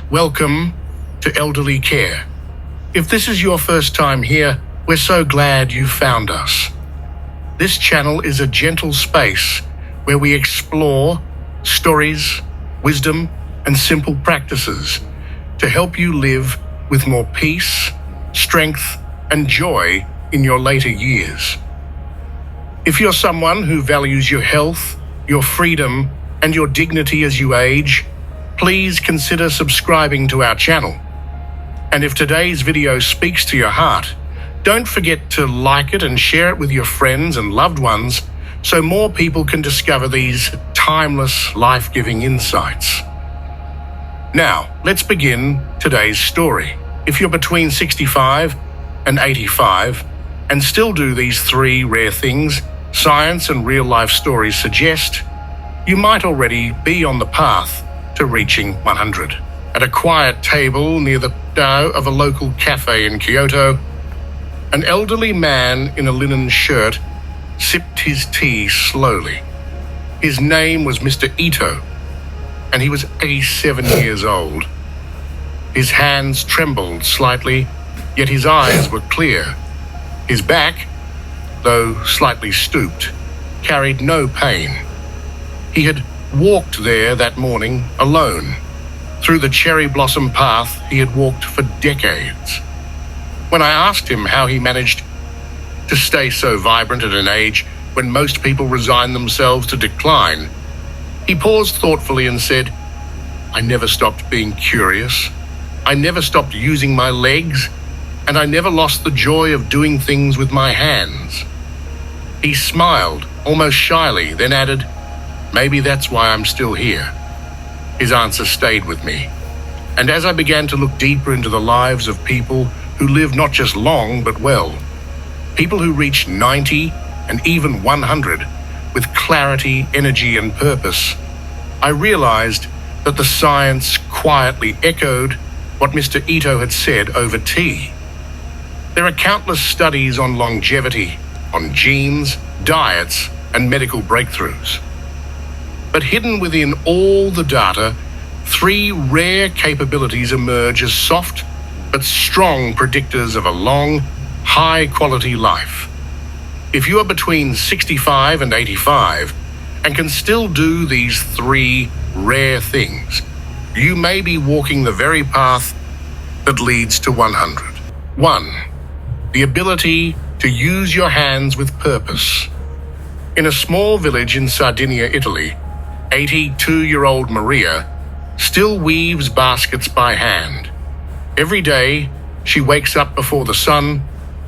Welcome to Elderly Care. If this is your first time here, we're so glad you found us. This channel is a gentle space where we explore stories, wisdom, and simple practices to help you live with more peace, strength, and joy in your later years. If you're someone who values your health, your freedom, and your dignity as you age, please consider subscribing to our channel. And if today's video speaks to your heart, don't forget to like it and share it with your friends and loved ones so more people can discover these timeless, life-giving insights. Now, let's begin today's story. If you're between 65 and 85 and still do these three rare things science and real-life stories suggest, you might already be on the path to reaching 100. At a quiet table near the window of a local cafe in Kyoto, an elderly man in a linen shirt sipped his tea slowly. His name was Mr. Ito, and he was 87 years old. His hands trembled slightly, yet his eyes were clear. His back, though slightly stooped, carried no pain. He had walked there that morning alone, through the cherry blossom path he had walked for decades. When I asked him how he managed to stay so vibrant at an age when most people resign themselves to decline, he paused thoughtfully and said, "I never stopped being curious. I never stopped using my legs, and I never lost the joy of doing things with my hands." He smiled, almost shyly, then added, "Maybe that's why I'm still here." His answer stayed with me. And as I began to look deeper into the lives of people who live not just long, but well, people who reach 90 and even 100 with clarity, energy, and purpose, I realized that the science quietly echoed what Mr. Ito had said over tea. There are countless studies on longevity, on genes, diets, and medical breakthroughs. But hidden within all the data, three rare capabilities emerge as soft but strong predictors of a long, high-quality life. If you are between 65 and 85 and can still do these three rare things, you may be walking the very path that leads to 100. 1. The ability to use your hands with purpose. In a small village in Sardinia, Italy, 82-year-old Maria still weaves baskets by hand. Every day, she wakes up before the sun,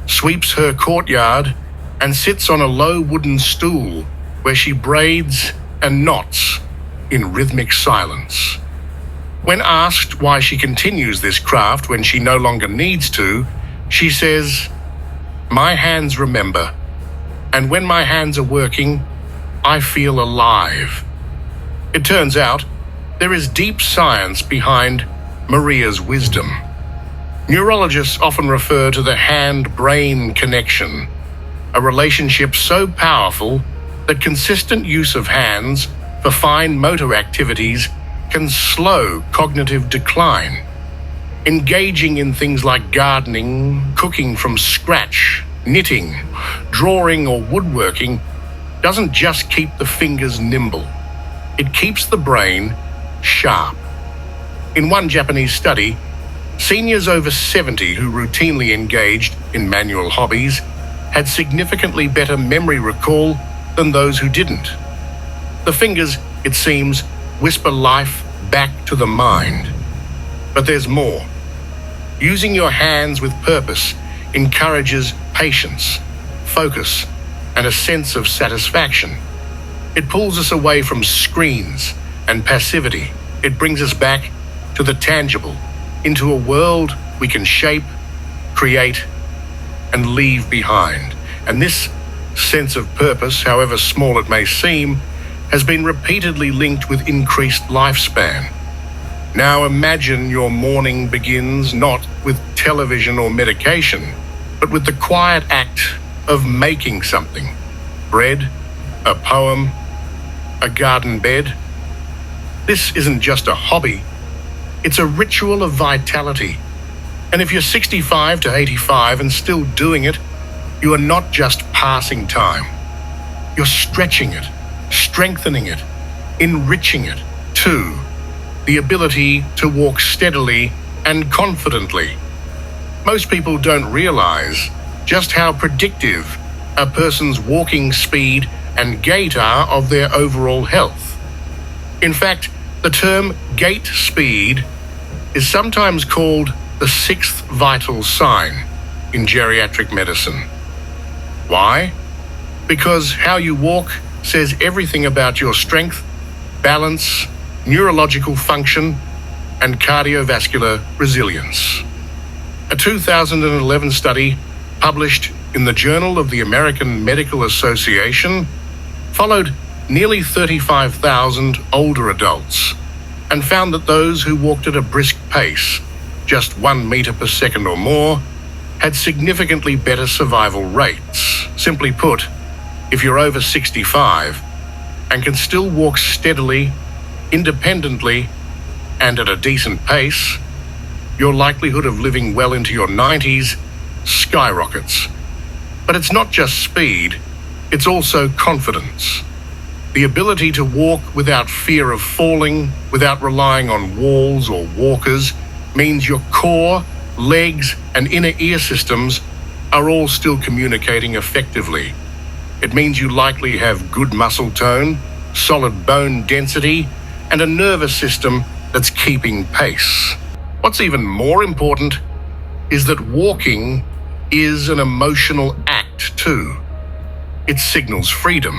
sweeps her courtyard, and sits on a low wooden stool where she braids and knots in rhythmic silence. When asked why she continues this craft when she no longer needs to, she says, "My hands remember, and when my hands are working, I feel alive." It turns out there is deep science behind Maria's wisdom. Neurologists often refer to the hand-brain connection, a relationship so powerful that consistent use of hands for fine motor activities can slow cognitive decline. Engaging in things like gardening, cooking from scratch, knitting, drawing, or woodworking doesn't just keep the fingers nimble. It keeps the brain sharp. In one Japanese study, seniors over 70 who routinely engaged in manual hobbies had significantly better memory recall than those who didn't. The fingers, it seems, whisper life back to the mind. But there's more. Using your hands with purpose encourages patience, focus, and a sense of satisfaction. It pulls us away from screens and passivity. It brings us back to the tangible, into a world we can shape, create, and leave behind. And this sense of purpose, however small it may seem, has been repeatedly linked with increased lifespan. Now imagine your morning begins not with television or medication, but with the quiet act of making something. Bread, a poem, a garden bed. This isn't just a hobby. It's a ritual of vitality. And if you're 65 to 85 and still doing it, you are not just passing time. You're stretching it, strengthening it, enriching it too. The ability to walk steadily and confidently. Most people don't realize just how predictive a person's walking speed and gait are of their overall health. In fact, the term gait speed is sometimes called the sixth vital sign in geriatric medicine. Why? Because how you walk says everything about your strength, balance, neurological function, and cardiovascular resilience. A 2011 study published in the Journal of the American Medical Association followed nearly 35,000 older adults and found that those who walked at a brisk pace, just 1 meter per second or more, had significantly better survival rates. Simply put, if you're over 65 and can still walk steadily, independently, and at a decent pace, your likelihood of living well into your 90s skyrockets. But it's not just speed, it's also confidence. The ability to walk without fear of falling, without relying on walls or walkers, means your core, legs, and inner ear systems are all still communicating effectively. It means you likely have good muscle tone, solid bone density, and a nervous system that's keeping pace. What's even more important is that walking is an emotional act too. It signals freedom.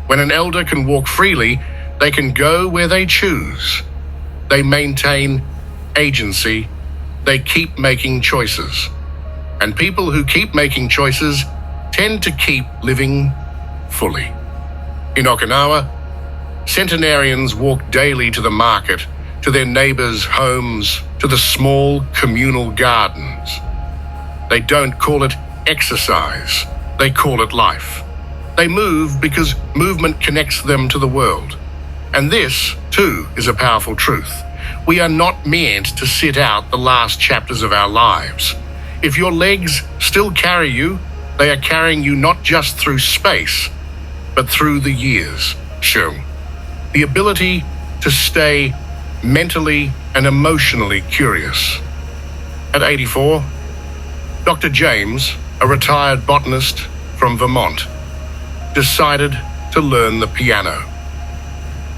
When an elder can walk freely, they can go where they choose. They maintain agency. They keep making choices. And people who keep making choices tend to keep living fully. In Okinawa, centenarians walk daily to the market, to their neighbors' homes, to the small communal gardens. They don't call it exercise, they call it life. They move because movement connects them to the world. And this, too, is a powerful truth. We are not meant to sit out the last chapters of our lives. If your legs still carry you, they are carrying you not just through space, but through the years. Sure. The ability to stay mentally and emotionally curious. At 84, Dr. James, a retired botanist from Vermont, decided to learn the piano.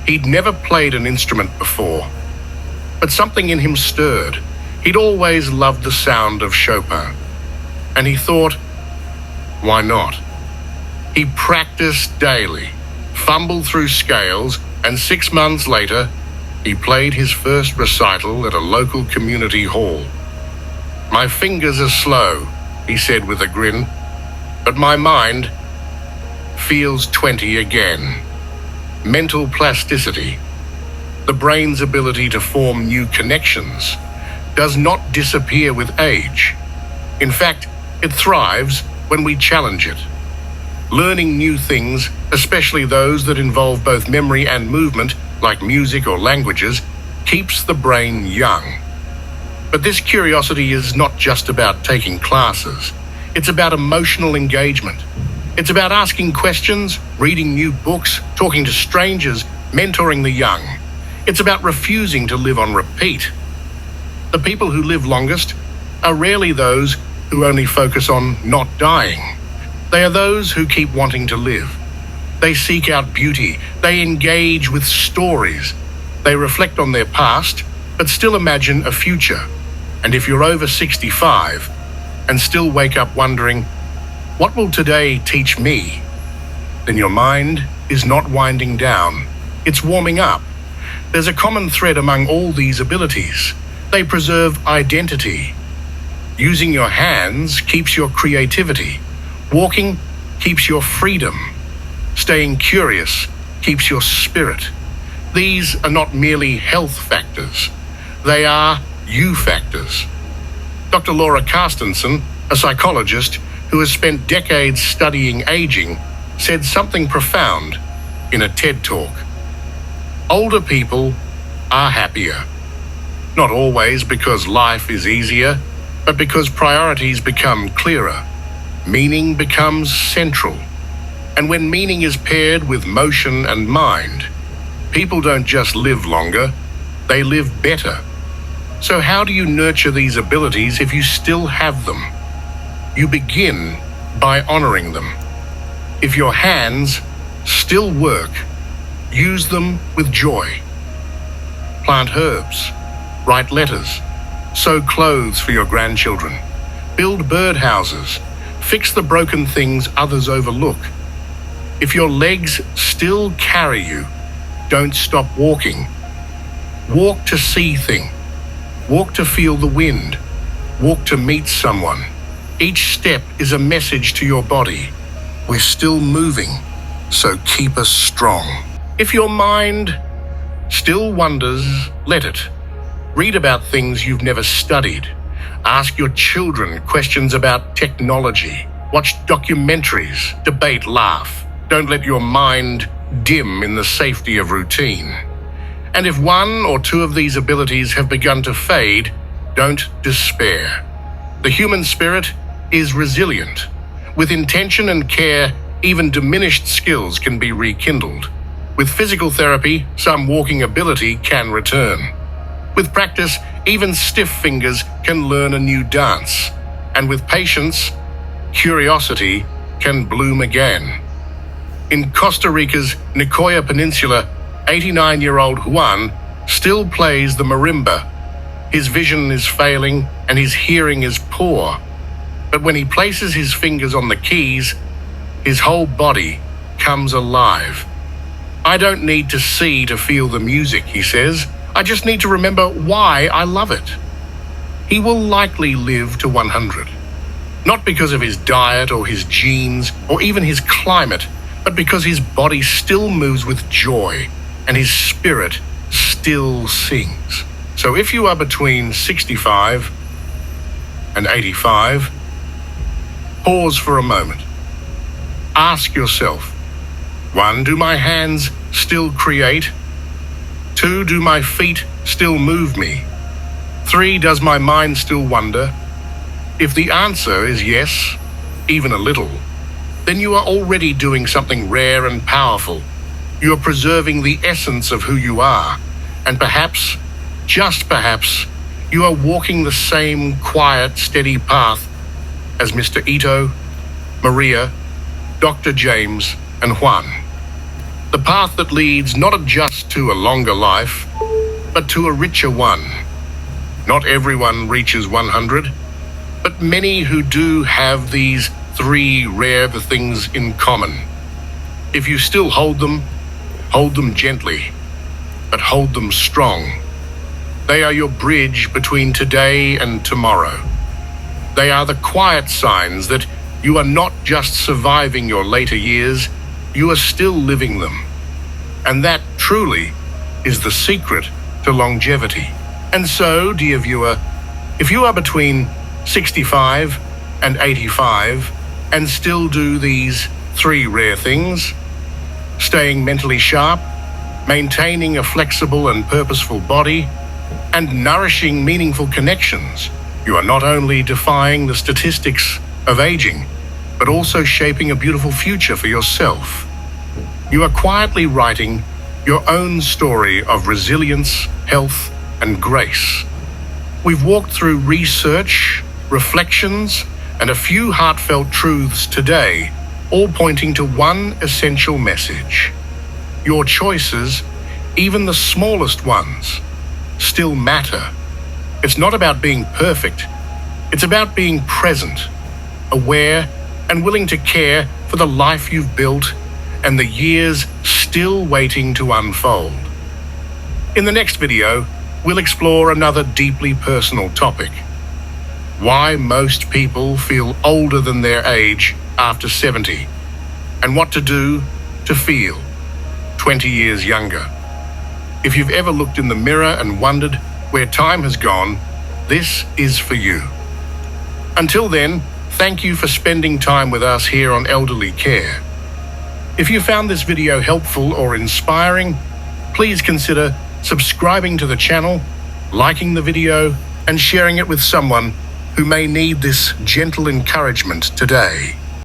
He'd never played an instrument before, but something in him stirred. He'd always loved the sound of Chopin, and he thought, why not? He practiced daily, fumbled through scales, and 6 months later, he played his first recital at a local community hall. My fingers are slow, he said with a grin, but my mind feels 20 again. Mental plasticity, the brain's ability to form new connections, does not disappear with age. In fact, it thrives when we challenge it. Learning new things, especially those that involve both memory and movement, like music or languages, keeps the brain young. But this curiosity is not just about taking classes. It's about emotional engagement. It's about asking questions, reading new books, talking to strangers, mentoring the young. It's about refusing to live on repeat. The people who live longest are rarely those who only focus on not dying. They are those who keep wanting to live. They seek out beauty. They engage with stories. They reflect on their past, but still imagine a future. And if you're over 65 and still wake up wondering, what will today teach me? Then your mind is not winding down. It's warming up. There's a common thread among all these abilities. They preserve identity. Using your hands keeps your creativity. Walking keeps your freedom. Staying curious keeps your spirit. These are not merely health factors. They are you factors. Dr. Laura Carstensen, a psychologist who has spent decades studying aging, said something profound in a TED Talk. Older people are happier. Not always because life is easier, but because priorities become clearer. Meaning becomes central. And when meaning is paired with motion and mind, people don't just live longer, they live better. So how do you nurture these abilities if you still have them? You begin by honoring them. If your hands still work, use them with joy. Plant herbs, write letters, sew clothes for your grandchildren, build birdhouses, fix the broken things others overlook. If your legs still carry you, don't stop walking. Walk to see things. Walk to feel the wind. Walk to meet someone. Each step is a message to your body. We're still moving, so keep us strong. If your mind still wonders, let it. Read about things you've never studied. Ask your children questions about technology. Watch documentaries, debate, laugh. Don't let your mind dim in the safety of routine. And if one or two of these abilities have begun to fade, don't despair. The human spirit is resilient. With intention and care, even diminished skills can be rekindled. With physical therapy, some walking ability can return. With practice, even stiff fingers can learn a new dance. And with patience, curiosity can bloom again. In Costa Rica's Nicoya Peninsula, 89-year-old Juan still plays the marimba. His vision is failing and his hearing is poor. But when he places his fingers on the keys, his whole body comes alive. I don't need to see to feel the music, he says. I just need to remember why I love it. He will likely live to 100. Not because of his diet or his genes or even his climate, but because his body still moves with joy and his spirit still sings. So if you are between 65 and 85, pause for a moment. Ask yourself, 1, do my hands still create? 2, do my feet still move me? 3, does my mind still wonder? If the answer is yes, even a little, then you are already doing something rare and powerful. You are preserving the essence of who you are, and perhaps, just perhaps, you are walking the same quiet, steady path as Mr. Ito, Maria, Dr. James, and Juan. The path that leads not just to a longer life, but to a richer one. Not everyone reaches 100, but many who do have these 3 rare things in common. If you still hold them gently, but hold them strong. They are your bridge between today and tomorrow. They are the quiet signs that you are not just surviving your later years, you are still living them. And that truly is the secret to longevity. And so, dear viewer, if you are between 65 and 85 and still do these 3 rare things, staying mentally sharp, maintaining a flexible and purposeful body, and nourishing meaningful connections, you are not only defying the statistics of aging, but also shaping a beautiful future for yourself. You are quietly writing your own story of resilience, health, and grace. We've walked through research, reflections, and a few heartfelt truths today, all pointing to one essential message. Your choices, even the smallest ones, still matter. It's not about being perfect. It's about being present, aware, and willing to care for the life you've built and the years still waiting to unfold. In the next video, we'll explore another deeply personal topic: why most people feel older than their age after 70, and what to do to feel 20 years younger. If you've ever looked in the mirror and wondered where time has gone, this is for you. Until then, thank you for spending time with us here on Elderly Care. If you found this video helpful or inspiring, please consider subscribing to the channel, liking the video, and sharing it with someone who may need this gentle encouragement today.